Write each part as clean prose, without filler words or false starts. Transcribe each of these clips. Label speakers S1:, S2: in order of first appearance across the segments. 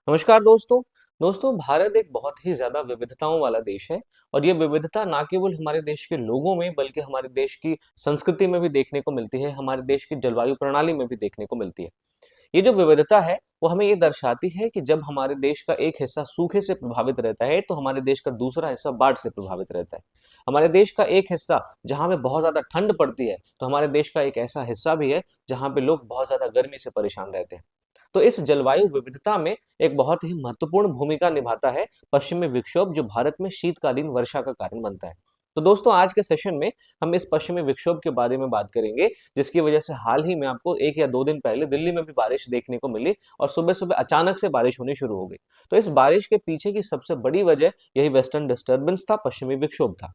S1: नमस्कार दोस्तों। भारत एक बहुत ही ज़्यादा विविधताओं वाला देश है और ये विविधता ना केवल हमारे देश के लोगों में बल्कि हमारे देश की संस्कृति में भी देखने को मिलती है, हमारे देश की जलवायु प्रणाली में भी देखने को मिलती है। ये जो विविधता है, वो हमें ये दर्शाती है कि जब हमारे देश का एक हिस्सा सूखे से प्रभावित रहता है, तो हमारे देश का दूसरा हिस्सा बाढ़ से प्रभावित रहता है। हमारे देश का एक हिस्सा जहाँ पे बहुत ज़्यादा ठंड पड़ती है, तो हमारे देश का एक ऐसा हिस्सा भी है, जहाँ पे लोग बहुत ज़्यादा गर्मी से परेशान रहते हैं। तो इस जलवायु विविधता में एक बहुत ही महत्वपूर्ण भूमिका निभाता है पश्चिमी विक्षोभ, जो भारत में शीतकालीन वर्षा का कारण बनता है। तो दोस्तों, आज के सेशन में हम इस पश्चिमी विक्षोभ के बारे में बात करेंगे, जिसकी वजह से हाल ही में आपको 1 या 2 दिन पहले दिल्ली में भी बारिश देखने को मिली और सुबह-सुबह अचानक से बारिश होनी शुरू हो गई। तो इस बारिश के पीछे की सबसे बड़ी वजह यही वेस्टर्न डिस्टर्बेंस था, पश्चिमी विक्षोभ था।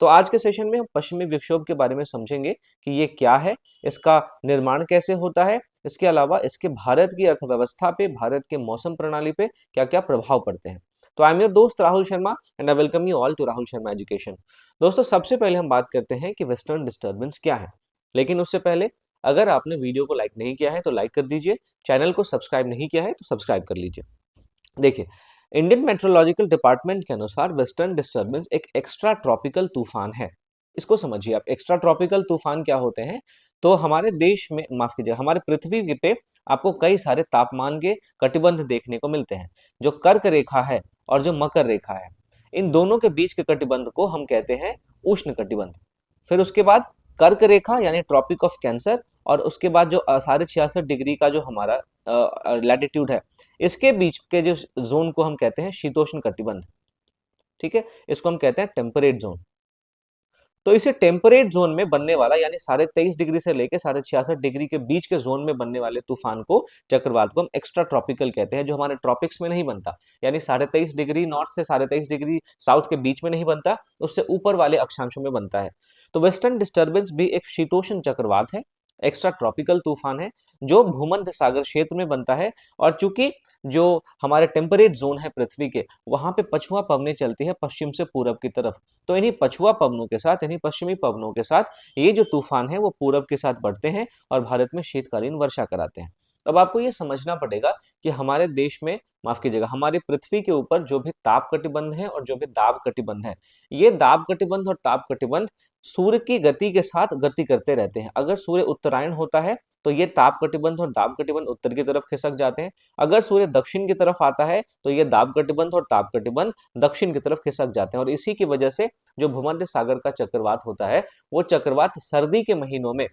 S1: तो आज के सेशन में हम पश्चिमी विक्षोभ के बारे में समझेंगे कि ये क्या है, इसका निर्माण कैसे होता है, इसके अलावा इसके भारत की अर्थव्यवस्था पे, भारत के मौसम प्रणाली पे क्या-क्या प्रभाव पड़ते हैं। तो आई एम योर दोस्त Rahul Sharma and I welcome you all to Rahul Sharma education. दोस्तों, सबसे पहले हम बात करते हैं कि वेस्टर्न डिस्टर्बेंस क्या है। लेकिन उससे पहले अगर आपने वीडियो को लाइक नहीं किया है तो लाइक कर दीजिए, चैनल को सब्सक्राइब नहीं किया है तो सब्सक्राइब कर लीजिए। देखिए, इंडियन मेट्रोलॉजिकल डिपार्टमेंट के अनुसार वेस्टर्न डिस्टर्बेंस एक एक्स्ट्रा ट्रॉपिकल तूफान है। इसको समझिए आप, एक्स्ट्रा ट्रॉपिकल तूफान क्या होते हैं? तो हमारे देश में, माफ कीजिएगा, हमारे पृथ्वी पे आपको कई सारे तापमान के कटिबंध देखने को मिलते हैं। जो कर्क रेखा है और जो मकर रेखा है, इन दोनों के बीच के कटिबंध को हम कहते हैं उष्ण कटिबंध। फिर उसके बाद कर्क रेखा यानी ट्रॉपिक ऑफ कैंसर, और उसके बाद जो 66.5 डिग्री का जो हमारा लैटिट्यूड है, इसके बीच के जो जोन को हम कहते हैं शीतोष्ण कटिबंध। ठीक है, इसको हम कहते हैं टेम्परेट जोन। तो इसे टेम्परेट जोन में बनने वाला यानी 23.5 डिग्री से लेके 66.5 डिग्री के बीच के जोन में बनने वाले तूफान को, चक्रवात को हम एक्स्ट्रा ट्रॉपिकल कहते हैं, जो हमारे ट्रॉपिक्स में नहीं बनता। यानी 23.5 डिग्री नॉर्थ से 23.5 डिग्री साउथ के बीच में नहीं बनता, उससे ऊपर वाले अक्षांशों में बनता है। तो वेस्टर्न डिस्टर्बेंस भी एक शीतोष्ण चक्रवात है, एक्स्ट्रा ट्रॉपिकल तूफान है, जो भूमध्य सागर क्षेत्र में बनता है। और चूंकि जो हमारे टेम्परेट जोन है पृथ्वी के, वहां पे पछुआ पवनें चलती है पश्चिम से पूरब की तरफ। तो इन्हीं पछुआ पवनों के साथ, इन्हीं पश्चिमी पवनों के साथ ये जो तूफान है वो पूरब के साथ बढ़ते हैं और भारत में शीतकालीन वर्षा कराते हैं। अब आपको ये समझना पड़ेगा कि हमारे देश में, माफ कीजिएगा, हमारी पृथ्वी के ऊपर जो भी ताप कटिबंध है और जो भी दाब कटिबंध है, ये दाब कटिबंध और ताप कटिबंध सूर्य की गति के साथ गति करते रहते हैं। अगर सूर्य उत्तरायण होता है तो ये ताप कटिबंध और दाब कटिबंध उत्तर की तरफ खिसक जाते हैं। अगर सूर्य दक्षिण की तरफ आता है तो ये दाब कटिबंध और ताप कटिबंध दक्षिण की तरफ खिसक जाते हैं। और इसी की वजह से जो भूमध्य सागर का चक्रवात होता है, वो चक्रवात सर्दी के महीनों में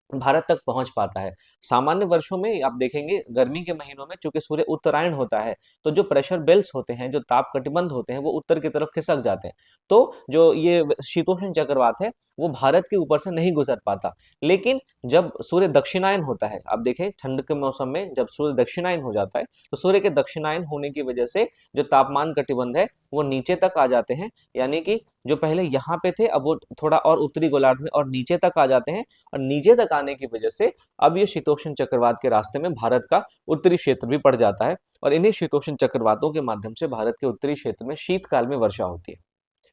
S1: भारत तक पहुंच पाता है। सामान्य वर्षों में आप देखेंगे, गर्मी के महीनों में चूंकि सूर्य उत्तरायण होता है, तो जो प्रेशर बेल्ट्स होते हैं, जो ताप कटिबंध होते हैं, वो उत्तर की तरफ खिसक जाते हैं। तो जो ये शीतोष्ण चक्रवात है, वो भारत के ऊपर से नहीं गुजर पाता। लेकिन जब सूर्य दक्षिणायन होता है, आप देखें ठंड के मौसम में जब सूर्य दक्षिणायन हो जाता है, तो सूर्य के दक्षिणायन होने की वजह से जो तापमान कटिबंध है वो नीचे तक आ जाते हैं। यानी कि जो पहले यहाँ पे थे, अब वो थोड़ा और उत्तरी गोलार्ध में और नीचे तक आ जाते हैं। और नीचे तक आने की वजह से अब ये शीतोष्ण चक्रवात के रास्ते में भारत का उत्तरी क्षेत्र भी पड़ जाता है। और इन्हीं शीतोष्ण चक्रवातों के माध्यम से भारत के उत्तरी क्षेत्र में शीतकाल में वर्षा होती है।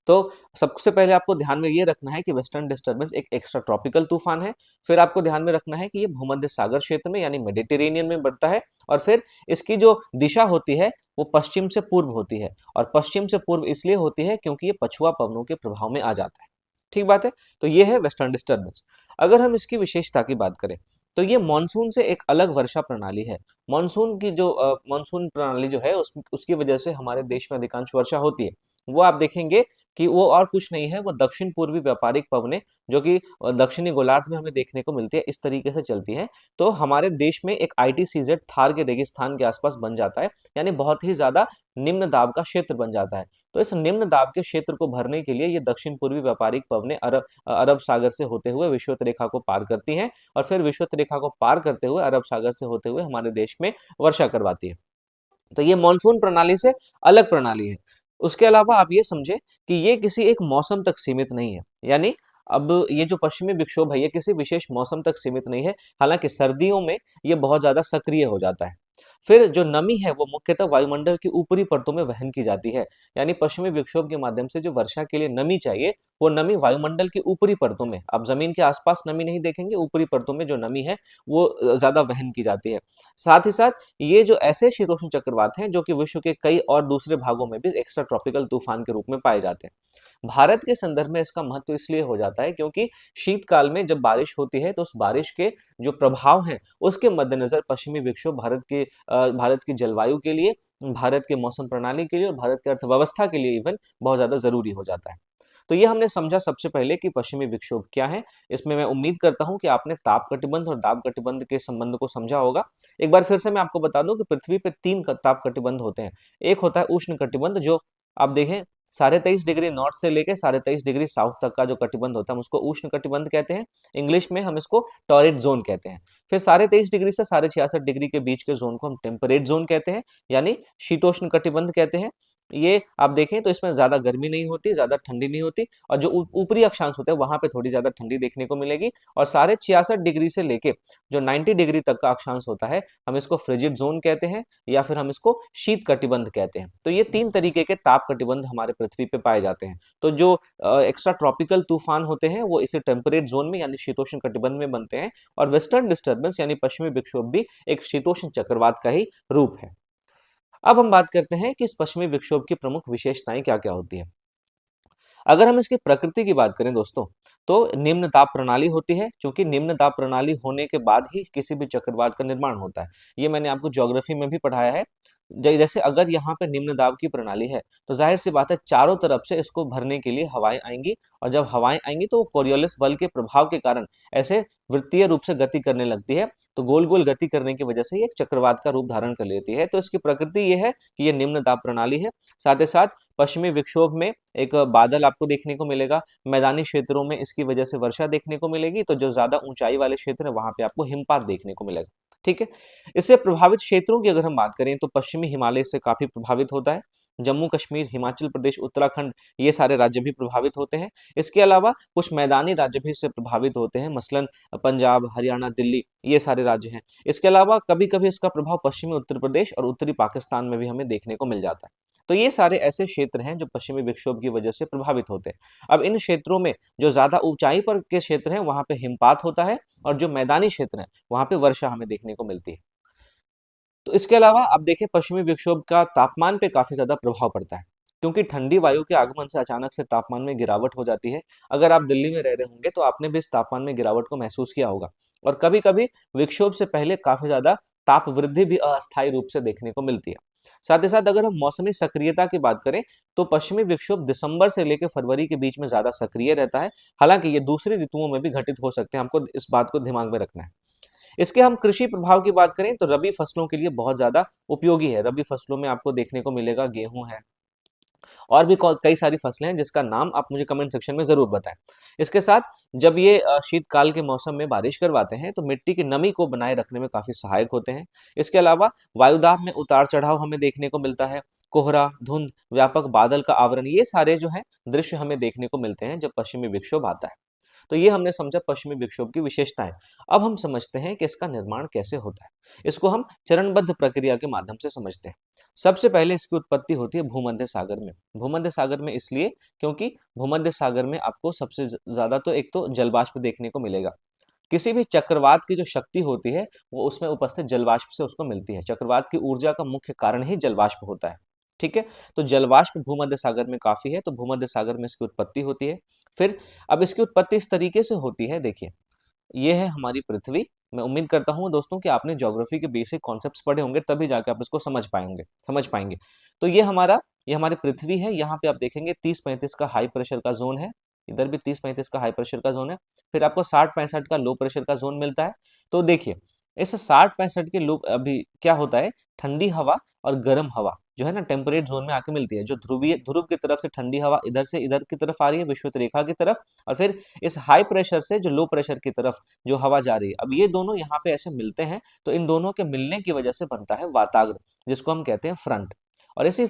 S1: तो सबसे पहले आपको ध्यान में ये रखना है कि वेस्टर्न डिस्टर्बेंस एक एक्स्ट्रा ट्रॉपिकल तूफान है। फिर आपको ध्यान में रखना है कि ये भूमध्य सागर क्षेत्र में यानी मेडिटेरेनियन में बढ़ता है। और फिर इसकी जो दिशा होती है वो पश्चिम से पूर्व होती है। और पश्चिम से पूर्व इसलिए होती है क्योंकि ये पछुआ पवनों के प्रभाव में आ जाता है। ठीक बात है। तो ये है वेस्टर्न डिस्टर्बेंस। अगर हम इसकी विशेषता की बात करें, तो ये मानसून से एक अलग वर्षा प्रणाली है। मानसून की जो मानसून प्रणाली जो है, उसकी वजह से हमारे देश में अधिकांश वर्षा होती है। वो आप देखेंगे कि वो और कुछ नहीं है, वो दक्षिण पूर्वी व्यापारिक पवनें, जो कि दक्षिणी गोलार्ध में हमें देखने को मिलती है, इस तरीके से चलती है। तो हमारे देश में एक आईटीसीजेड थार के रेगिस्तान के आसपास बन जाता है, यानी बहुत ही ज्यादा निम्न दाब का क्षेत्र बन जाता है। तो इस निम्न दाब के क्षेत्र को भरने के लिए ये दक्षिण पूर्वी व्यापारिक पवनें अरब सागर से होते हुए विषुवत रेखा को पार करती हैं। और फिर विषुवत रेखा को पार करते हुए अरब सागर से होते हुए हमारे देश में वर्षा करवाती है। तो ये मॉनसून प्रणाली से अलग प्रणाली है। उसके अलावा आप ये समझे कि ये किसी एक मौसम तक सीमित नहीं है। यानी अब ये जो पश्चिमी विक्षोभ है, ये किसी विशेष मौसम तक सीमित नहीं है। हालांकि सर्दियों में ये बहुत ज्यादा सक्रिय हो जाता है। फिर जो नमी है वो मुख्यतः वायुमंडल की ऊपरी परतों में वहन की जाती है, यानी पश्चिमी विक्षोभ के माध्यम से जो वर्षा के लिए नमी चाहिए वो नमी वायुमंडल की ऊपरी परतों में, आप जमीन के आसपास नमी नहीं देखेंगे, ऊपरी परतों में जो नमी है वो ज्यादा वहन की जाती है। साथ ही साथ ये जो ऐसे शीतोष्ण चक्रवात हैं जो कि विश्व के कई और दूसरे भागों में भी एक्स्ट्रा ट्रॉपिकल तूफान के रूप में पाए जाते हैं। भारत के संदर्भ में इसका महत्व इसलिए हो जाता है क्योंकि शीतकाल में जब बारिश होती है तो उस बारिश के जो प्रभाव हैं उसके मद्देनजर पश्चिमी विक्षोभ भारत की जलवायु के लिए, भारत के मौसम प्रणाली के लिए और भारत की अर्थव्यवस्था के लिए इवन बहुत ज्यादा जरूरी हो जाता है। तो ये हमने समझा सबसे पहले कि पश्चिमी विक्षोभ क्या है। इसमें मैं उम्मीद करता हूं कि आपने ताप कटिबंध और दाब कटिबंध के संबंध को समझा होगा। एक बार फिर से मैं आपको बता दूं कि पृथ्वी पे तीन ताप कटिबंध होते हैं। एक होता है उष्ण कटिबंध, जो आप देखें 23.5 डिग्री नॉर्थ से लेके 23.5 डिग्री साउथ तक का जो कटिबंध होता है हम उसको उष्ण कटिबंध कहते हैं। इंग्लिश में हम इसको टॉरिड जोन कहते हैं। फिर 23.5 डिग्री से 66.5 डिग्री के बीच के जोन को हम टेम्परेट जोन कहते हैं, यानी शीतोष्ण कटिबंध कहते हैं। ये आप देखें तो इसमें ज्यादा गर्मी नहीं होती, ज्यादा ठंडी नहीं होती, और जो ऊपरी अक्षांश होते हैं वहां पे थोड़ी ज्यादा ठंडी देखने को मिलेगी। और 66.5 डिग्री से लेके जो 90 डिग्री तक का अक्षांश होता है हम इसको फ्रिजिड जोन कहते हैं, या फिर हम इसको शीत कटिबंध कहते हैं। तो ये तीन तरीके के ताप कटिबंध हमारे पृथ्वी पे पाए जाते हैं। तो जो एक्स्ट्रा ट्रॉपिकल तूफान होते हैं वो इसे टेम्परेट जोन में यानी शीतोष्ण कटिबंध में बनते हैं, और वेस्टर्न डिस्टर्बेंस यानी पश्चिमी विक्षोभ भी एक शीतोष्ण चक्रवात का ही रूप है। अब हम बात करते हैं कि इस पश्चिमी विक्षोभ की प्रमुख विशेषताएं क्या क्या होती है। अगर हम इसकी प्रकृति की बात करें दोस्तों, तो निम्न दाब प्रणाली होती है, क्योंकि निम्न दाब प्रणाली होने के बाद ही किसी भी चक्रवात का निर्माण होता है। ये मैंने आपको ज्योग्राफी में भी पढ़ाया है। जैसे अगर यहाँ पे निम्न दाब की प्रणाली है तो जाहिर सी बात है चारों तरफ से इसको भरने के लिए हवाएं आएंगी, और जब हवाएं आएंगी तो कोरियोलिस बल के प्रभाव के कारण ऐसे वृत्तीय रूप से गति करने लगती है। तो गोल गोल गति करने की वजह से ये एक चक्रवात का रूप धारण कर लेती है। तो इसकी प्रकृति ये है कि ये निम्न दाब प्रणाली है। साथ ही साथ पश्चिमी विक्षोभ में एक बादल आपको देखने को मिलेगा, मैदानी क्षेत्रों में इसकी वजह से वर्षा देखने को मिलेगी, तो जो ज्यादा ऊंचाई वाले क्षेत्र है वहां पे आपको हिमपात देखने को मिलेगा। ठीक है। इससे प्रभावित क्षेत्रों की अगर हम बात करें तो पश्चिमी हिमालय से काफी प्रभावित होता है। जम्मू कश्मीर, हिमाचल प्रदेश, उत्तराखंड, ये सारे राज्य भी प्रभावित होते हैं। इसके अलावा कुछ मैदानी राज्य भी इससे प्रभावित होते हैं, मसलन पंजाब, हरियाणा, दिल्ली, ये सारे राज्य हैं। इसके अलावा कभी कभी इसका प्रभाव पश्चिमी उत्तर प्रदेश और उत्तरी पाकिस्तान में भी हमें देखने को मिल जाता है। तो ये सारे ऐसे क्षेत्र हैं जो पश्चिमी विक्षोभ की वजह से प्रभावित होते हैं। अब इन क्षेत्रों में जो ज्यादा ऊंचाई पर के क्षेत्र हैं वहां पे हिमपात होता है, और जो मैदानी क्षेत्र हैं वहां पे वर्षा हमें देखने को मिलती है। तो इसके अलावा आप देखें पश्चिमी विक्षोभ का तापमान पे काफी ज्यादा प्रभाव पड़ता है, क्योंकि ठंडी वायु के आगमन से अचानक से तापमान में गिरावट हो जाती है। अगर आप दिल्ली में रह रहे होंगे तो आपने भी इस तापमान में गिरावट को महसूस किया होगा। और कभी कभी विक्षोभ से पहले काफी ज्यादा ताप वृद्धि भी अस्थायी रूप से देखने को मिलती है। साथ ही साथ अगर हम मौसमी सक्रियता की बात करें तो पश्चिमी विक्षोभ दिसंबर से लेकर फरवरी के बीच में ज्यादा सक्रिय रहता है। हालांकि ये दूसरी ऋतुओं में भी घटित हो सकते हैं, हमको इस बात को दिमाग में रखना है। इसके हम कृषि प्रभाव की बात करें तो रबी फसलों के लिए बहुत ज्यादा उपयोगी है। रबी फसलों में आपको देखने को मिलेगा गेहूं है, और भी कई सारी फसलें हैं जिसका नाम आप मुझे कमेंट सेक्शन में जरूर बताएं। इसके साथ जब ये शीतकाल के मौसम में बारिश करवाते हैं तो मिट्टी की नमी को बनाए रखने में काफी सहायक होते हैं। इसके अलावा वायुदाब में उतार चढ़ाव हमें देखने को मिलता है। कोहरा, धुंध, व्यापक बादल का आवरण, ये सारे जो है दृश्य हमें देखने को मिलते हैं जब पश्चिमी विक्षोभ आता है। तो ये हमने समझा पश्चिमी विक्षोभ की विशेषताएं। अब हम समझते हैं कि इसका निर्माण कैसे होता है। इसको हम चरणबद्ध प्रक्रिया के माध्यम से समझते हैं। सबसे पहले इसकी उत्पत्ति होती है भूमध्य सागर में। भूमध्य सागर में इसलिए क्योंकि भूमध्य सागर में आपको सबसे ज्यादा तो एक तो जलवाष्प देखने को मिलेगा। किसी भी चक्रवात की जो शक्ति होती है वो उसमें उपस्थित जलवाष्प से उसको मिलती है। चक्रवात की ऊर्जा का मुख्य कारण ही जलवाष्प होता है। ठीक है। तो जलवाष्प भूमध्य सागर में काफी है, तो भूमध्य सागर में इसकी उत्पत्ति होती है। फिर अब इसकी उत्पत्ति इस तरीके से होती है, देखिए ये है हमारी पृथ्वी। मैं उम्मीद करता हूं दोस्तों कि आपने ज्योग्राफी के बेसिक कॉन्सेप्ट्स पढ़े होंगे, तभी जाकर आप इसको समझ पाएंगे। तो ये हमारी पृथ्वी है। यहाँ पे आप देखेंगे 30-35 का हाई प्रेशर का जोन है, इधर भी 30-35 का हाई प्रेशर का जोन है। फिर आपको 60-65 का लो प्रेशर का जोन मिलता है। तो देखिए इस 60-65 के लो अभी क्या होता है, ठंडी हवा और गर्म हवा जो है ना टेम्परेट जोन में आके मिलती है। जो ध्रुव की तरफ से ठंडी हवा इधर से इधर की तरफ आ रही है विषुवत रेखा की तरफ, और फिर इस हाई प्रेशर से जो लो प्रेशर की तरफ जो हवा जा रही है, अब ये दोनों यहाँ पे ऐसे मिलते हैं। तो इन दोनों के मिलने की वजह से बनता है वाताग्र, जिसको हम कहते हैं फ्रंट। और इसी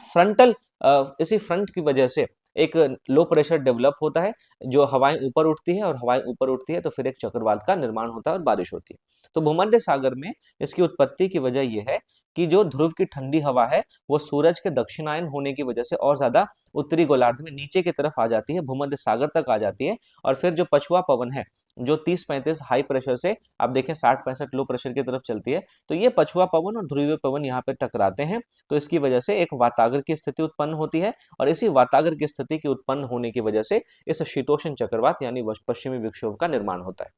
S1: फ्रंट की वजह से एक लो प्रेशर डेवलप होता है, जो हवाएं ऊपर उठती है, और हवाएं ऊपर उठती है तो फिर एक चक्रवात का निर्माण होता है और बारिश होती है। तो भूमध्य सागर में इसकी उत्पत्ति की वजह यह है कि जो ध्रुव की ठंडी हवा है वो सूरज के दक्षिणायन होने की वजह से और ज्यादा उत्तरी गोलार्ध में नीचे की तरफ आ जाती है, भूमध्य सागर तक आ जाती है। और फिर जो पछुआ पवन है जो 30-35 हाई प्रेशर से आप देखें 60-65 लो प्रेशर की तरफ चलती है, तो ये पछुआ पवन और ध्रुवीय पवन यहाँ पे टकराते हैं, तो इसकी वजह से एक वातागर की स्थिति उत्पन्न होती है, और इसी वातागर की स्थिति की उत्पन्न होने की वजह से इस शीतोष्ण चक्रवात यानी पश्चिमी विक्षोभ का निर्माण होता है।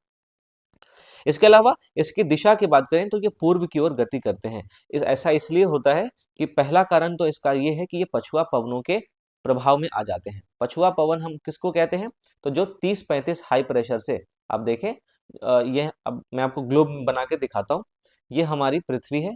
S1: इसके अलावा इसकी दिशा की बात करें तो ये पूर्व की ओर गति करते हैं। ऐसा इसलिए होता है कि पहला कारण तो इसका ये है कि ये पछुआ पवनों के प्रभाव में आ जाते हैं। पछुआ पवन हम किसको कहते हैं? तो जो 30-35 हाई प्रेशर से आप देखें, ये अब मैं आपको ग्लोब बना के दिखाता हूँ। ये हमारी पृथ्वी है,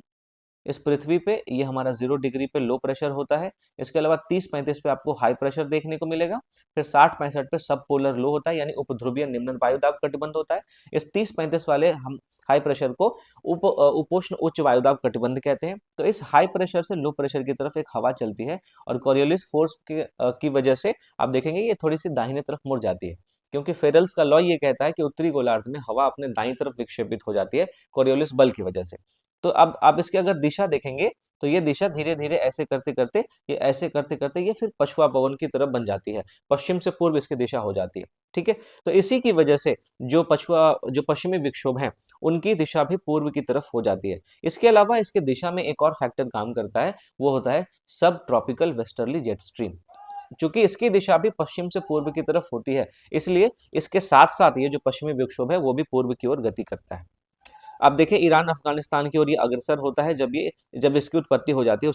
S1: इस पृथ्वी पे ये हमारा 0 डिग्री पे लो प्रेशर होता है। इसके अलावा 30-35 पे आपको हाई प्रेशर देखने को मिलेगा। फिर 60-65 पे सब पोलर लो होता है, यानी उपध्रुवीय निम्न वायुदाब कटिबंध होता है। इस 30-35 वाले हम हाई प्रेशर को उपोष्ण उच्च वायुदाब कटिबंध कहते हैं। तो इस हाई प्रेशर से लो प्रेशर की तरफ एक हवा चलती है, और कोरियोलिस फोर्स की वजह से आप देखेंगे ये थोड़ी सी दाहिने तरफ मुड़ जाती है, क्योंकि फेरेल्स का लॉ ये कहता है कि उत्तरी गोलार्ध में हवा अपने दाईं तरफ विक्षेपित हो जाती है कोरियोलिस बल की वजह से। तो अब आप इसकी अगर दिशा देखेंगे तो ये दिशा धीरे धीरे ऐसे करते करते ये फिर पछुआ पवन की तरफ बन जाती है, पश्चिम से पूर्व इसकी दिशा हो जाती है। ठीक है, तो इसी की वजह से जो पश्चिमी विक्षोभ हैं उनकी दिशा भी पूर्व की तरफ हो जाती है। इसके अलावा इसके दिशा में एक और फैक्टर काम करता है, वो होता है सब ट्रॉपिकल वेस्टर्ली जेट स्ट्रीम। चूंकि इसकी दिशा भी पश्चिम से पूर्व की तरफ होती है, इसलिए इसके साथ साथ ये जो पश्चिमी विक्षोभ है वो भी पूर्व की ओर गति करता है। अब देखिए ईरान अफगानिस्तान की ओर ये अग्रसर होता है जब इसकी उत्पत्ति हो जाती है,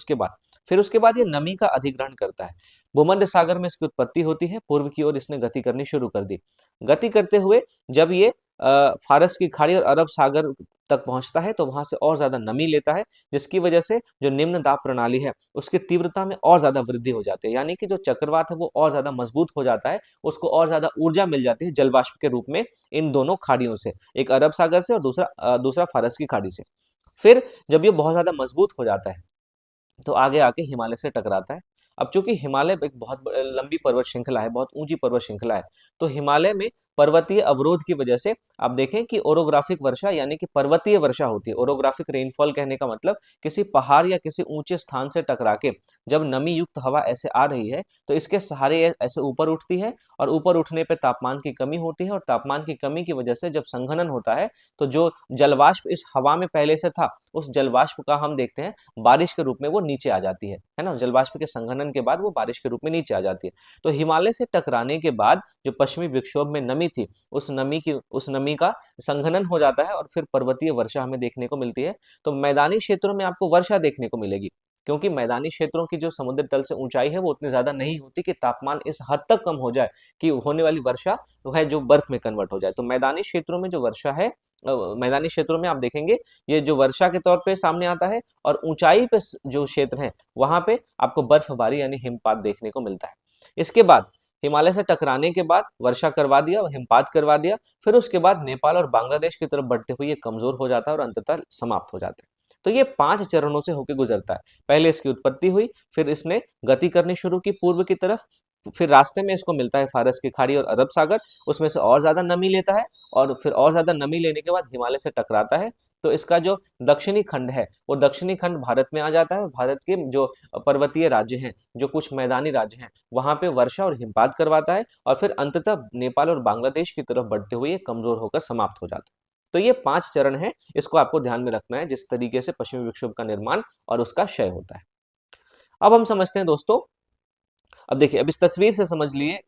S1: उसके बाद ये नमी का अधिग्रहण करता है। भूमध्य सागर में इसकी उत्पत्ति होती है, पूर्व की ओर इसने गति करनी शुरू कर दी। गति करते हुए जब ये फारस की खाड़ी और अरब सागर तक पहुंचता है तो वहां से और ज्यादा नमी लेता है, जिसकी वजह से जो निम्न दाब प्रणाली है उसकी तीव्रता में और ज्यादा वृद्धि हो जाती है, यानी कि जो चक्रवात है वो और ज्यादा मजबूत हो जाता है, उसको और ज्यादा ऊर्जा मिल जाती है जलवाष्प के रूप में इन दोनों खाड़ियों से, एक अरब सागर से और दूसरा फारस की खाड़ी से। फिर जब ये बहुत ज्यादा मजबूत हो जाता है तो आगे आके हिमालय से टकराता है। अब चूंकि हिमालय एक बहुत लंबी पर्वत श्रृंखला है, बहुत ऊंची पर्वत श्रृंखला है, तो हिमालय में पर्वतीय अवरोध की वजह से आप देखें कि ओरोग्राफिक वर्षा यानी कि पर्वतीय वर्षा होती है। ओरोग्राफिक रेनफॉल कहने का मतलब किसी पहाड़ या किसी ऊंचे स्थान से टकरा के जब नमी युक्त हवा ऐसे आ रही है तो इसके सहारे ऐसे ऊपर उठती है, और ऊपर उठने पे तापमान की कमी होती है, और तापमान की कमी की वजह से जब संघनन होता है तो जो जलवाष्प इस हवा में पहले से था उस जलवाष्प का हम देखते हैं बारिश के रूप में वो नीचे आ जाती है ना, जलवाष्प के संघनन के बाद वो बारिश के रूप में नीचे आ जाती है। तो हिमालय से टकराने के बाद जो पश्चिमी विक्षोभ में नमी थी उस नमी का संघनन हो जाता है, और फिर पर्वतीय वर्षा हमें देखने को मिलती है। तो मैदानी क्षेत्रों में आपको वर्षा देखने को मिलेगी, क्योंकि मैदानी क्षेत्रों की जो समुद्र तल से ऊंचाई है वो उतनी ज्यादा नहीं होती कि तापमान इस हद तक कम हो जाए कि होने वाली वर्षा जो है जो बर्फ में कन्वर्ट हो जाए। तो मैदानी क्षेत्रों में जो वर्षा है, मैदानी क्षेत्रों में आप देखेंगे ये जो वर्षा के तौर पे सामने आता है, और ऊंचाई पे जो क्षेत्र है वहां पे आपको बर्फबारी यानी हिमपात देखने को मिलता है। इसके बाद हिमालय से टकराने के बाद वर्षा करवा दिया, हिमपात करवा दिया, फिर उसके बाद नेपाल और बांग्लादेश की तरफ बढ़ते हुए ये कमजोर हो जाता है और अंततः समाप्त हो जाता है। तो ये 5 चरणों से होकर गुजरता है। पहले इसकी उत्पत्ति हुई, फिर इसने गति करनी शुरू की पूर्व की तरफ, फिर रास्ते में इसको मिलता है फारस की खाड़ी और अरब सागर, उसमें से और ज्यादा नमी लेता है, और फिर और ज्यादा नमी लेने के बाद हिमालय से टकराता है। तो इसका जो दक्षिणी खंड है वो दक्षिणी खंड भारत में आ जाता है, और भारत के जो पर्वतीय राज्य हैं, जो कुछ मैदानी राज्य हैं, वहां पे वर्षा और हिमपात करवाता है, और फिर अंततः नेपाल और बांग्लादेश की तरफ बढ़ते हुए कमजोर होकर समाप्त हो जाता है। तो ये 5 चरण हैं, इसको आपको ध्यान में रखना है जिस तरीके से पश्चिमी विक्षोभ का निर्माण और उसका क्षय होता है। अब हम समझते हैं दोस्तों, अब देखिए, अब इस तस्वीर से समझ लिए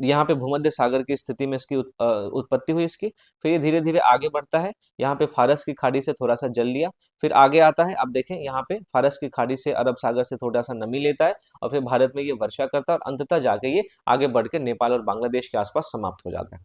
S1: यहाँ पे भूमध्य सागर की स्थिति में इसकी उत्पत्ति हुई इसकी, फिर ये धीरे धीरे आगे बढ़ता है, यहाँ पे फारस की खाड़ी से थोड़ा सा जल लिया, फिर आगे आता है, अब देखें यहाँ पे फारस की खाड़ी से अरब सागर से थोड़ा सा नमी लेता है, और फिर भारत में ये वर्षा करता है, और अंततः जाके ये आगे बढ़ के नेपाल और बांग्लादेश के आसपास समाप्त हो जाता है।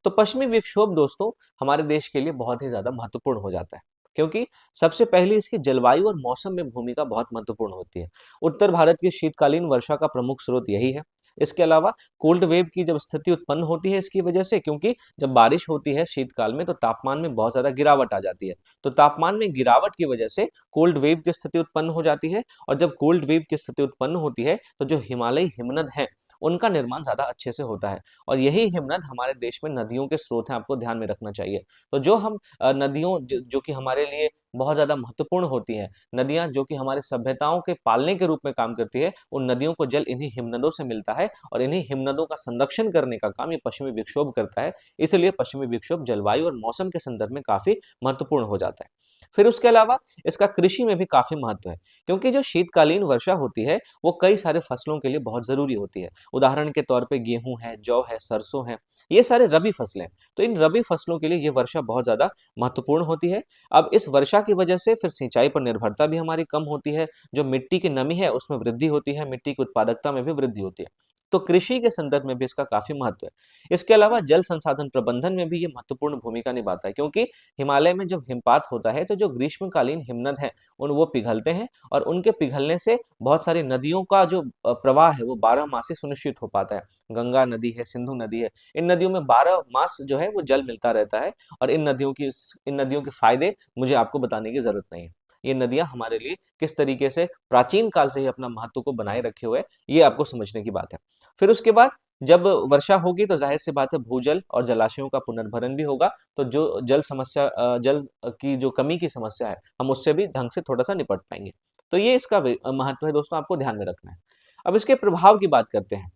S1: तो पश्चिमी विक्षोभ दोस्तों हमारे देश के लिए बहुत ही ज्यादा महत्वपूर्ण हो जाता है, क्योंकि सबसे पहले इसकी जलवायु और मौसम में भूमिका बहुत महत्वपूर्ण होती है। उत्तर भारत की शीतकालीन वर्षा का प्रमुख स्रोत यही है। इसके अलावा कोल्ड वेव की जब स्थिति उत्पन्न होती है इसकी वजह से, क्योंकि जब बारिश होती है शीतकाल में तो तापमान में बहुत ज्यादा गिरावट आ जाती है। तो तापमान में गिरावट की वजह से कोल्ड वेव की स्थिति उत्पन्न हो जाती है, और जब कोल्ड वेव की स्थिति उत्पन्न होती है तो जो हिमालयी हिमनद हैं उनका निर्माण ज्यादा अच्छे से होता है। और यही हिमनद हमारे देश में नदियों के स्रोत हैं, आपको ध्यान में रखना चाहिए। तो जो हम नदियों जो कि हमारे लिए बहुत ज्यादा महत्वपूर्ण होती हैं, नदियां जो कि हमारे सभ्यताओं के पालने के रूप में काम करती है, उन नदियों को जल इन्हीं हिमनदों से मिलता है, और इन्हीं हिमनदों का संरक्षण करने का काम ये पश्चिमी विक्षोभ करता है। इसलिए पश्चिमी विक्षोभ जलवायु और मौसम के संदर्भ में काफी महत्वपूर्ण हो जाता है। फिर उसके अलावा इसका कृषि में भी काफी महत्व है, क्योंकि जो शीतकालीन वर्षा होती है वो कई सारे फसलों के लिए बहुत जरूरी होती है। उदाहरण के तौर पे गेहूं है, जौ है, सरसों है, ये सारे रबी फसलें हैं। तो इन रबी फसलों के लिए ये वर्षा बहुत ज्यादा महत्वपूर्ण होती है। अब इस वर्षा की वजह से फिर सिंचाई पर निर्भरता भी हमारी कम होती है, जो मिट्टी की नमी है उसमें वृद्धि होती है, मिट्टी की उत्पादकता में भी वृद्धि होती है। तो कृषि के संदर्भ में भी इसका काफी महत्व है। इसके अलावा जल संसाधन प्रबंधन में भी ये महत्वपूर्ण भूमिका निभाता है, क्योंकि हिमालय में जब हिमपात होता है तो जो ग्रीष्मकालीन हिमनद है उन वो पिघलते हैं, और उनके पिघलने से बहुत सारी नदियों का जो प्रवाह है वो 12 मासी सुनिश्चित हो पाता है। गंगा नदी है, सिंधु नदी है, इन नदियों में 12 मास जो है वो जल मिलता रहता है। और इन नदियों के फायदे मुझे आपको बताने की जरूरत नहीं है। ये नदियां हमारे लिए किस तरीके से प्राचीन काल से ही अपना महत्व को बनाए रखे हुए, ये आपको समझने की बात है। फिर उसके बाद जब वर्षा होगी तो जाहिर सी बात है भूजल और जलाशयों का पुनर्भरण भी होगा। तो जो जल की जो कमी की समस्या है हम उससे भी ढंग से थोड़ा सा निपट पाएंगे। तो ये इसका महत्व है दोस्तों, आपको ध्यान में रखना है। अब इसके प्रभाव की बात करते हैं।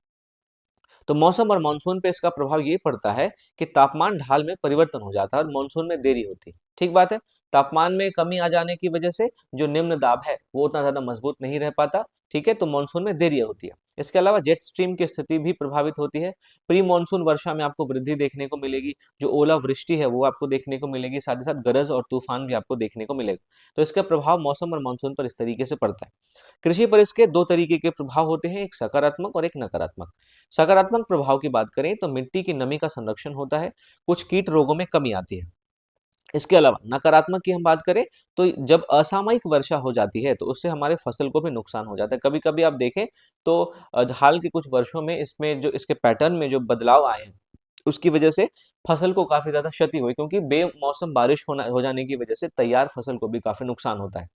S1: तो मौसम और मानसून पे इसका प्रभाव ये पड़ता है कि तापमान ढाल में परिवर्तन हो जाता है और मानसून में देरी होती है। ठीक बात है। तापमान में कमी आ जाने की वजह से जो निम्न दाब है वो उतना ज्यादा मजबूत नहीं रह पाता। ठीक है, तो मानसून में देरी होती है। इसके अलावा जेट स्ट्रीम की स्थिति भी प्रभावित होती है। प्री मानसून वर्षा में आपको वृद्धि देखने को मिलेगी, जो ओलावृष्टि है वो आपको देखने को मिलेगी, साथ ही साथ गरज और तूफान भी आपको देखने को मिलेगा। तो इसका प्रभाव मौसम और मानसून पर इस तरीके से पड़ता है। कृषि पर इसके दो तरीके के प्रभाव होते हैं, एक सकारात्मक और एक नकारात्मक। सकारात्मक प्रभाव की बात करें तो मिट्टी की नमी का संरक्षण होता है, कुछ कीट रोगों में कमी आती है। इसके अलावा नकारात्मक की हम बात करें तो जब असामयिक वर्षा हो जाती है तो उससे हमारे फसल को भी नुकसान हो जाता है। कभी कभी आप देखें तो हाल के कुछ वर्षों में इसमें जो इसके पैटर्न में जो बदलाव आए हैं उसकी वजह से फसल को काफी ज्यादा क्षति हुई, क्योंकि बेमौसम बारिश हो जाने की वजह से तैयार फसल को भी काफी नुकसान होता है।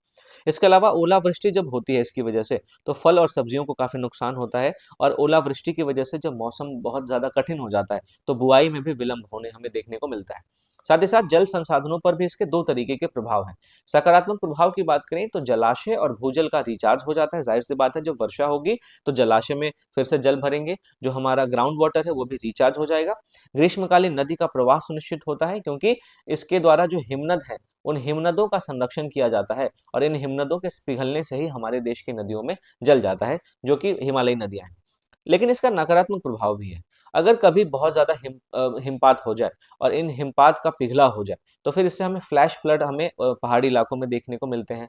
S1: इसके अलावा ओलावृष्टि जब होती है इसकी वजह से तो फल और सब्जियों को काफी नुकसान होता है। और ओलावृष्टि की वजह से जब मौसम बहुत ज्यादा कठिन हो जाता है तो बुआई में भी विलंब होने हमें देखने को मिलता है। साथ ही साथ जल संसाधनों पर भी इसके दो तरीके के प्रभाव हैं। सकारात्मक प्रभाव की बात करें तो जलाशय और भूजल का रिचार्ज हो जाता है। जाहिर सी बात है जब वर्षा होगी तो जलाशय में फिर से जल भरेंगे, जो हमारा ग्राउंड वाटर है वो भी रिचार्ज हो जाएगा। ग्रीष्मकालीन नदी का प्रवाह सुनिश्चित होता है, क्योंकि इसके द्वारा जो हिमनद है उन हिमनदों का संरक्षण किया जाता है, और इन हिमनदों के पिघलने से ही हमारे देश की नदियों में जल जाता है, जो कि हिमालयी नदियां हैं। लेकिन इसका नकारात्मक प्रभाव भी है। अगर कभी बहुत ज्यादा हिमपात हो जाए और इन हिमपात का पिघला हो जाए तो फिर इससे हमें फ्लैश फ्लड हमें पहाड़ी इलाकों में देखने को मिलते हैं।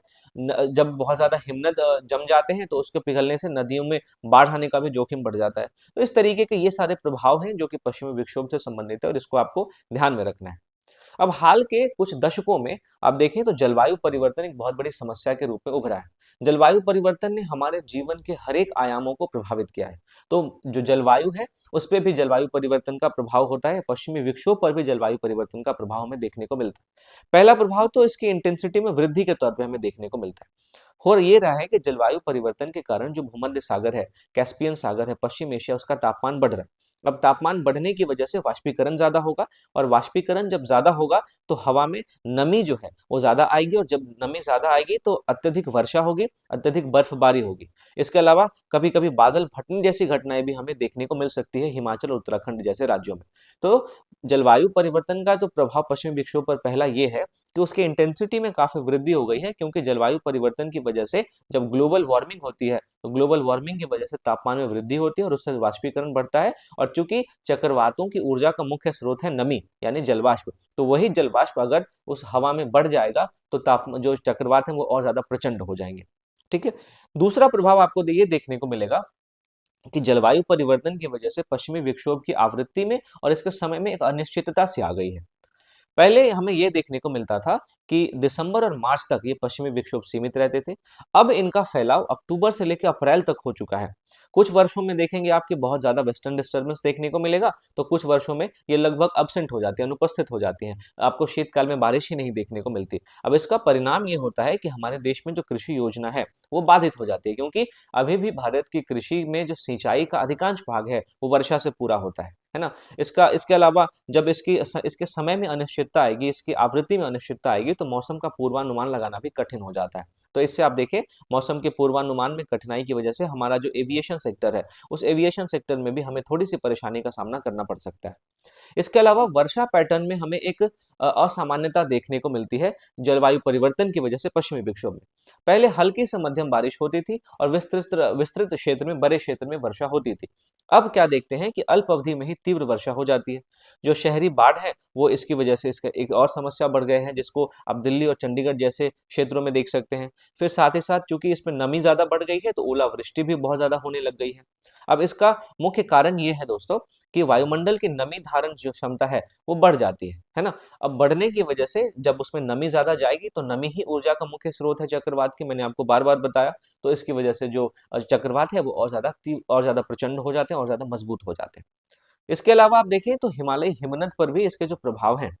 S1: जब बहुत ज्यादा हिमनद जम जाते हैं तो उसके पिघलने से नदियों में बाढ़ आने का भी जोखिम बढ़ जाता है। तो इस तरीके के ये सारे प्रभाव हैं जो कि पश्चिमी विक्षोभ से संबंधित है, और इसको आपको ध्यान में रखना है। अब हाल के कुछ दशकों में आप देखें तो जलवायु परिवर्तन एक बहुत बड़ी समस्या के रूप में उभरा है। जलवायु परिवर्तन ने हमारे जीवन के हर एक आयामों को प्रभावित किया है। तो जो जलवायु है उस पर भी जलवायु परिवर्तन का प्रभाव होता है, पश्चिमी विक्षोभ पर भी जलवायु परिवर्तन का प्रभाव हमें देखने को मिलता है। पहला प्रभाव तो इसकी इंटेंसिटी में वृद्धि के तौर पे हमें देखने को मिलता है। हो ये रहा है कि जलवायु परिवर्तन के कारण जो भूमध्य सागर है, कैस्पियन सागर है, पश्चिम एशिया, उसका तापमान बढ़ रहा है। अब तापमान बढ़ने की वजह से वाष्पीकरण ज्यादा होगा, और वाष्पीकरण जब ज्यादा होगा तो हवा में नमी जो है वो ज्यादा आएगी, और जब नमी ज्यादा आएगी तो अत्यधिक वर्षा होगी, अत्यधिक बर्फबारी होगी। इसके अलावा कभी कभी बादल फटने जैसी घटनाएं भी हमें देखने को मिल सकती है हिमाचल और उत्तराखंड जैसे राज्यों में। तो जलवायु परिवर्तन का जो प्रभाव पश्चिमी विक्षोभ पर पहला ये है कि उसकी इंटेंसिटी में काफी वृद्धि हो गई है, क्योंकि जलवायु परिवर्तन की वजह से जब ग्लोबल वार्मिंग होती है तो ग्लोबल वार्मिंग की वजह से तापमान में वृद्धि होती है और उससे वाष्पीकरण बढ़ता है। और चूंकि चक्रवातों की ऊर्जा का मुख्य स्रोत है नमी यानी जलवाष्प, तो वही जलवाष्प अगर उस हवा में बढ़ जाएगा तो तापमान जो चक्रवात है वो और ज्यादा प्रचंड हो जाएंगे। ठीक है। दूसरा प्रभाव आपको ये देखने को मिलेगा कि जलवायु परिवर्तन की वजह से पश्चिमी विक्षोभ की आवृत्ति में और इसके समय में एक अनिश्चितता सी आ गई है। पहले हमें ये देखने को मिलता था कि दिसंबर और मार्च तक ये पश्चिमी विक्षोभ सीमित रहते थे। अब इनका फैलाव अक्टूबर से लेकर अप्रैल तक हो चुका है। कुछ वर्षों में देखेंगे आपके बहुत ज़्यादा वेस्टर्न डिस्टर्बेंस देखने को मिलेगा, तो कुछ वर्षों में ये लगभग अब्सेंट हो जाती है, अनुपस्थित हो जाती हैं। आपको शीतकाल में बारिश ही नहीं देखने को मिलती। अब इसका परिणाम ये होता है कि हमारे देश में जो कृषि योजना है, वो बाधित हो जाती है, क्योंकि अभी भी भारत की कृषि में जो सिंचाई का अधिकांश भाग है, वो वर्षा से पूरा होता है ना? इसके अलावा जब इसके समय में अनिश्चितता आएगी, इसकी आवृत्ति में अनिश्चितता आएगी, तो मौसम का पूर्वानुमान लगाना भी कठिन हो जाता है। तो इससे आप देखें, मौसम के पूर्वानुमान में कठिनाई की वजह से हमारा जो एविएशन सेक्टर है, उस एविएशन सेक्टर में भी हमें थोड़ी-सी परेशानी का सामना करना पड़ सकता है। इसके अलावा वर्षा पैटर्न में हमें एक असामान्यता देखने को मिलती है जलवायु परिवर्तन की वजह से पश्चिमी विक्षोभ में। पहले हल्की से मध्यम बारिश होती थी और विस्तृत विस्तृत क्षेत्र में, बड़े क्षेत्र में वर्षा होती थी। अब क्या देखते हैं कि अल्प अवधि में ही तीव्र वर्षा हो जाती है। जो शहरी बाढ़ है, वो इसकी वजह से इसका एक और समस्या बढ़ गए हैं, जिसको आप दिल्ली और चंडीगढ़ जैसे क्षेत्रों में देख सकते हैं। फिर साथ ही साथ चूंकि इसमें नमी ज्यादा बढ़ गई है, तो ओलावृष्टि भी बहुत ज्यादा होने लग गई है। अब इसका मुख्य कारण ये है दोस्तों, कि वायुमंडल की नमी धारण जो क्षमता है, वो बढ़ जाती है ना? अब बढ़ने की वजह से जब उसमें नमी ज़्यादा जाएगी, तो नमी ही ऊर्जा का मुख्य स्रोत है चक्रवात की, मैंने आपको बार-बार बताया। तो इसकी वजह से जो चक्रवात है, वो और ज़्यादा प्रचंड हो जाते हैं और ज़्यादा मजबूत हो जाते हैं। इसके अलावा आप देखें तो हिमालयी हिमनद पर भी इसके जो प्रभाव हैं,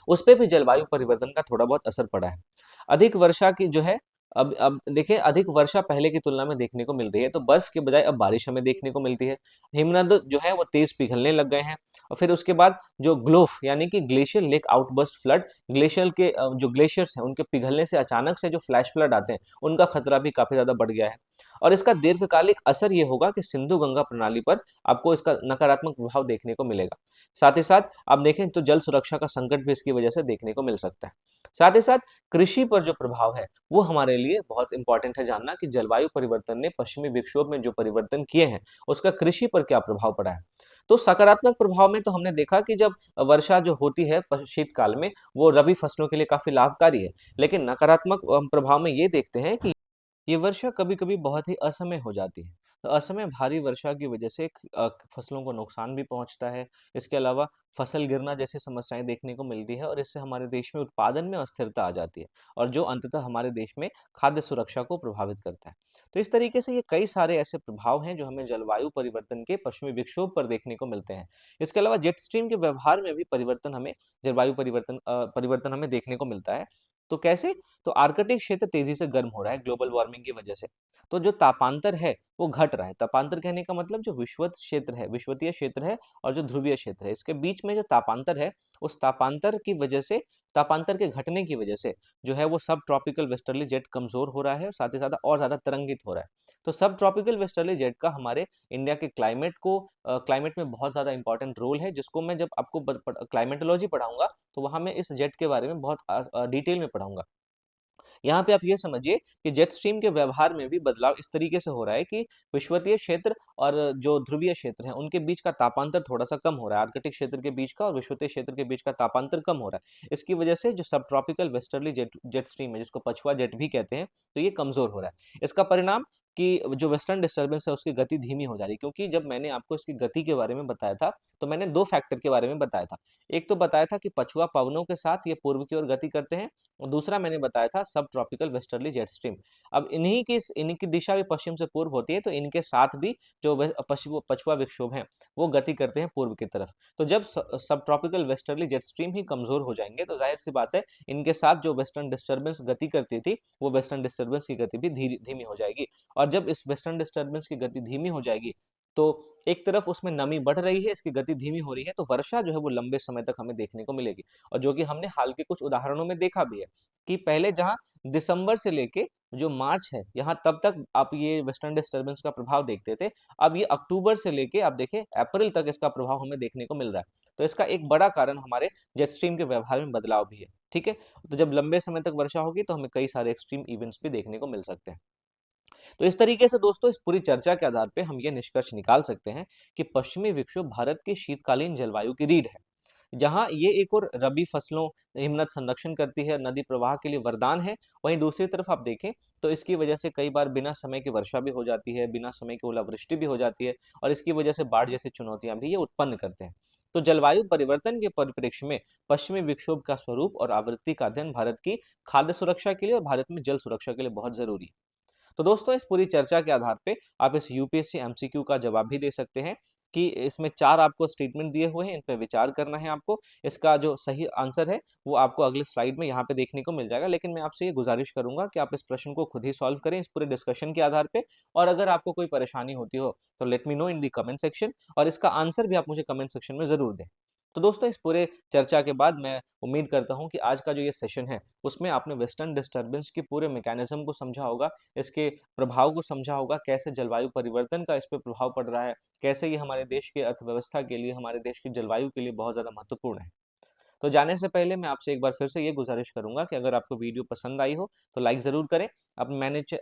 S1: उस पे भी जलवायु परिवर्तन का थोड़ा बहुत असर पड़ा है। अधिक वर्षा की जो है, अब देखिए, अधिक वर्षा पहले की तुलना में देखने को मिल रही है, तो बर्फ के बजाय अब बारिश हमें देखने को मिलती है। हिमनद जो है वो तेज पिघलने लग गए हैं, और फिर उसके बाद जो ग्लोफ यानी कि glacier lake outburst flood, glacier के जो ग्लेशियर्स हैं उनके पिघलने से अचानक से जो फ्लैश फ्लड आते हैं, उनका खतरा भी काफी ज्यादा बढ़ गया है। और इसका दीर्घकालिक असर ये होगा कि सिंधु गंगा प्रणाली पर आपको इसका नकारात्मक प्रभाव देखने को मिलेगा। साथ ही साथ आप देखें तो जल सुरक्षा का संकट भी इसकी वजह से देखने को मिल सकता है। साथ ही साथ कृषि पर जो प्रभाव है, वो हमारे लिए बहुत इंपॉर्टेंट है जानना, कि जलवायु परिवर्तन ने पश्चिमी विक्षोभ में जो परिवर्तन किए हैं, उसका कृषि पर क्या प्रभाव पड़ा है। तो सकारात्मक प्रभाव में तो हमने देखा कि जब वर्षा जो होती है शीतकाल में, वो रबी फसलों के लिए काफी लाभकारी है। लेकिन नकारात्मक प्रभाव में ये देखते हैं कि ये वर्षा कभी-कभी बहुत ही असमय हो जाती है। तो असमय भारी वर्षा की वजह से फसलों को नुकसान भी पहुँचता है। इसके अलावा फसल गिरना जैसी समस्याएँ देखने को मिलती है, और इससे हमारे देश में उत्पादन में अस्थिरता आ जाती है, और जो अंततः हमारे देश में खाद्य सुरक्षा को प्रभावित करता है। तो इस तरीके से ये कई सारे ऐसे प्रभाव हैं जो हमें जलवायु परिवर्तन के पश्चिमी विक्षोभ पर देखने को मिलते हैं। इसके अलावा जेट स्ट्रीम के व्यवहार में भी जलवायु परिवर्तन हमें देखने को मिलता है। तो कैसे? तो आर्कटिक क्षेत्र तेजी से गर्म हो रहा है ग्लोबल वार्मिंग की वजह से। तो जो तापांतर है, वो घट रहा है। तापांतर कहने का मतलब जो विषुवतीय क्षेत्र है और जो ध्रुवीय क्षेत्र है, इसके बीच में जो तापांतर है, उस तापांतर के घटने की वजह से जो है वो सब ट्रॉपिकल वेस्टर्ली जेट कमजोर हो रहा है, और साथ ही साथ और ज्यादा तरंगित हो रहा है। तो सब ट्रॉपिकल वेस्टर्ली जेट का हमारे इंडिया के क्लाइमेट में बहुत ज्यादा इंपॉर्टेंट रोल है, जिसको मैं जब आपको क्लाइमेटोलॉजी पढ़ाऊंगा, तो वहां मैं इस जेट के बारे में बहुत डिटेल में पढ़ाऊंगा। यहाँ पे आप ये समझिए कि जेट स्ट्रीम के व्यवहार में भी बदलाव इस तरीके से हो रहा है कि विषुवतीय क्षेत्र और जो ध्रुवीय क्षेत्र है, उनके बीच का तापांतर थोड़ा सा कम हो रहा है। आर्कटिक क्षेत्र के बीच का और विषुवतीय क्षेत्र के बीच का तापांतर कम हो रहा है। इसकी वजह से जो सब tropical westerly jet jet stream है, जिसको पछुआ जेट भी कहते हैं, तो ये कमजोर हो रहा है। इसका परिणाम कि जो वेस्टर्न डिस्टर्बेंस है, उसकी गति धीमी हो जा रही है, क्योंकि जब मैंने आपको इसकी गति के बारे में बताया था, तो मैंने दो फैक्टर के बारे में बताया था। एक तो बताया था कि पछुआ पवनों के साथ ये पूर्व की ओर गति करते हैं, और दूसरा मैंने बताया था सब ट्रॉपिकल वेस्टर्ली जेट स्ट्रीम। अब इन्हीं की दिशा भी पश्चिम से पूर्व होती है, तो इनके साथ भी जो पछुआ विक्षोभ हैं, वो गति करते हैं पूर्व की तरफ। तो जब सब ट्रॉपिकल वेस्टर्ली जेट स्ट्रीम ही कमजोर हो जाएंगे, तो जाहिर सी बात है, इनके साथ जो वेस्टर्न डिस्टर्बेंस गति करती थी, वो वेस्टर्न डिस्टर्बेंस की गति भी धीमी हो जाएगी। और जब इस वेस्टर्न डिस्टर्बेंस की गति धीमी हो जाएगी, तो एक तरफ उसमें नमी बढ़ रही है, इसकी गति धीमी हो रही है, तो वर्षा जो है वो लंबे समय तक हमें देखने को मिलेगी। और जो कि हमने हाल के कुछ उदाहरणों में देखा भी है, कि पहले जहाँ दिसंबर से लेके जो मार्च है, यहाँ तब तक आप ये वेस्टर्न डिस्टर्बेंस का प्रभाव देखते थे। अब ये अक्टूबर से लेके आप देखें अप्रैल तक इसका प्रभाव हमें देखने को मिल रहा है। तो इसका एक बड़ा कारण हमारे जेट स्ट्रीम के व्यवहार में बदलाव भी है। ठीक है? तो जब लंबे समय तक वर्षा होगी, तो हमें कई सारे एक्सट्रीम इवेंट्स भी देखने को मिल सकते हैं। तो इस तरीके से दोस्तों, इस पूरी चर्चा के आधार पे हम ये निष्कर्ष निकाल सकते हैं कि पश्चिमी विक्षोभ भारत की शीतकालीन जलवायु की रीढ़ है, जहाँ ये एक और रबी फसलों, हिमनद संरक्षण करती है, नदी प्रवाह के लिए वरदान है। वहीं दूसरी तरफ आप देखें, तो इसकी वजह से कई बार बिना समय की वर्षा भी हो जाती है, बिना समय की ओलावृष्टि भी हो जाती है, और इसकी वजह से बाढ़ जैसी चुनौतियां भी ये उत्पन्न करते हैं। तो जलवायु परिवर्तन के परिप्रेक्ष्य में पश्चिमी विक्षोभ का स्वरूप और आवृत्ति का अध्ययन भारत की खाद्य सुरक्षा के लिए और भारत में जल सुरक्षा के लिए बहुत जरूरी है। तो दोस्तों इस पूरी चर्चा के आधार पे आप इस यूपीएससी एमसीक्यू का जवाब भी दे सकते हैं कि इसमें 4 आपको स्टेटमेंट दिए हुए हैं, इन पे विचार करना है आपको। इसका जो सही आंसर है वो आपको अगले स्लाइड में यहाँ पे देखने को मिल जाएगा, लेकिन मैं आपसे ये गुजारिश करूंगा कि आप इस प्रश्न को खुद ही सॉल्व करें इस पूरे डिस्कशन के आधार पे। और अगर आपको कोई परेशानी होती हो तो लेट मी नो इन दी कमेंट सेक्शन, और इसका आंसर भी आप मुझे कमेंट सेक्शन में जरूर दें। तो दोस्तों इस पूरे चर्चा के बाद मैं उम्मीद करता हूं कि आज का जो ये सेशन है उसमें आपने वेस्टर्न डिस्टर्बेंस के पूरे मैकेनिज्म को समझा होगा, इसके प्रभाव को समझा होगा, कैसे जलवायु परिवर्तन का इस पे प्रभाव पड़ रहा है, कैसे ये हमारे देश की अर्थव्यवस्था के लिए, हमारे देश की जलवायु के लिए बहुत ज़्यादा महत्वपूर्ण है। तो जाने से पहले मैं आपसे एक बार फिर से ये गुजारिश करूंगा कि अगर आपको वीडियो पसंद आई हो तो लाइक ज़रूर करें। अब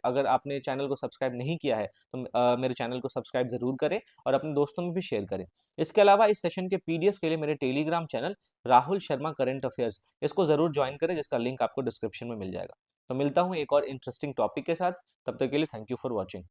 S1: अगर आपने चैनल को सब्सक्राइब नहीं किया है तो मेरे चैनल को सब्सक्राइब ज़रूर करें और अपने दोस्तों में भी शेयर करें। इसके अलावा इस सेशन के पीडीएफ के लिए मेरे Telegram channel Rahul Sharma current affairs, इसको ज़रूर ज्वाइन करें, जिसका लिंक आपको डिस्क्रिप्शन में मिल जाएगा। तो मिलता हूँ एक और इंटरेस्टिंग टॉपिक के साथ, तब तक के लिए थैंक यू फॉर वॉचिंग।